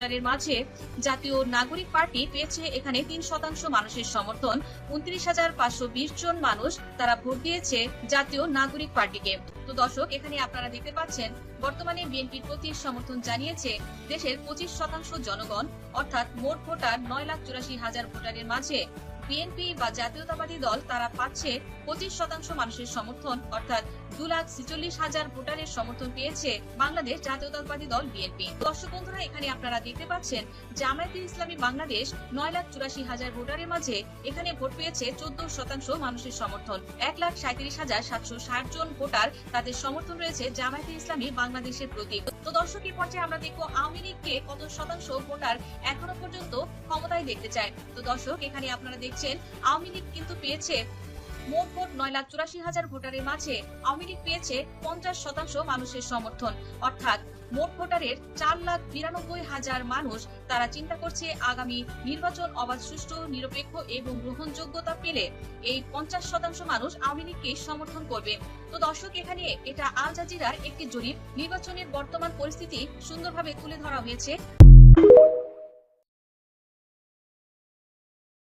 এর মাঝে জাতীয় নাগরিক পার্টি পেয়েছে এখানে ৩% মানুষের সমর্থন। ২৯,৫২০ জন মানুষ তারা ভোট দিয়েছে জাতীয় নাগরিক পার্টিকে। তো দর্শক, এখানে আপনারা দেখতে পাচ্ছেন বর্তমানে বিএনপির প্রতি সমর্থন জানিয়েছে দেশের ২৫% জনগণ, অর্থাৎ মোট ভোটার ৯,৮৪,০০০ ভোটারের মাঝে বিএনপি বা জাতীয়তাবাদী দল তারা পাচ্ছে ২৫% মানুষের সমর্থন, অর্থাৎ ২,৪৬,০০০ ভোটারের সমর্থন পেয়েছে বাংলাদেশ জাতীয়তাবাদী দল বিএনপি। দর্শক বন্ধুরা, এখানে আপনারা দেখতে পাচ্ছেন জামায়াতে ইসলামী বাংলাদেশ ৯,৮৪,০০০ ভোটারের মাঝে এখানে ভোট পেয়েছে ১৪% মানুষের সমর্থন। ১,৩৭,৭৬০ জন ভোটার তাদের সমর্থন রয়েছে জামায়াতে ইসলামী বাংলাদেশের প্রতি। তো দর্শক, এই পর্যায়ে আমরা দেখবো আওয়ামী লীগকে কত শতাংশ ভোটার এখনো পর্যন্ত ক্ষমতায় দেখতে চায়। তো দর্শক, এখানে আপনারা দেখছেন আওয়ামী লীগ কিন্তু পেয়েছে মোট ভোট ৯,৮৪,০০০ ভোটারের মাঝে আওয়ামী লীগ পেয়েছে ৫০% মানুষের সমর্থন, অর্থাৎ মোট ভোটারের ৪,৯২,০০০ মানুষ তারা চিন্তা করছে আগামী নির্বাচন অবাধ, সুষ্ঠু, নিরপেক্ষ এবং গ্রহণযোগ্যতা পেলে এই ৫০% মানুষ আওয়ামী লীগকে সমর্থন করবে। তো দর্শক, এখানে এটা আল জাজিরার একটি জরিপ, নির্বাচনের বর্তমান পরিস্থিতি সুন্দরভাবে তুলে ধরা হয়েছে।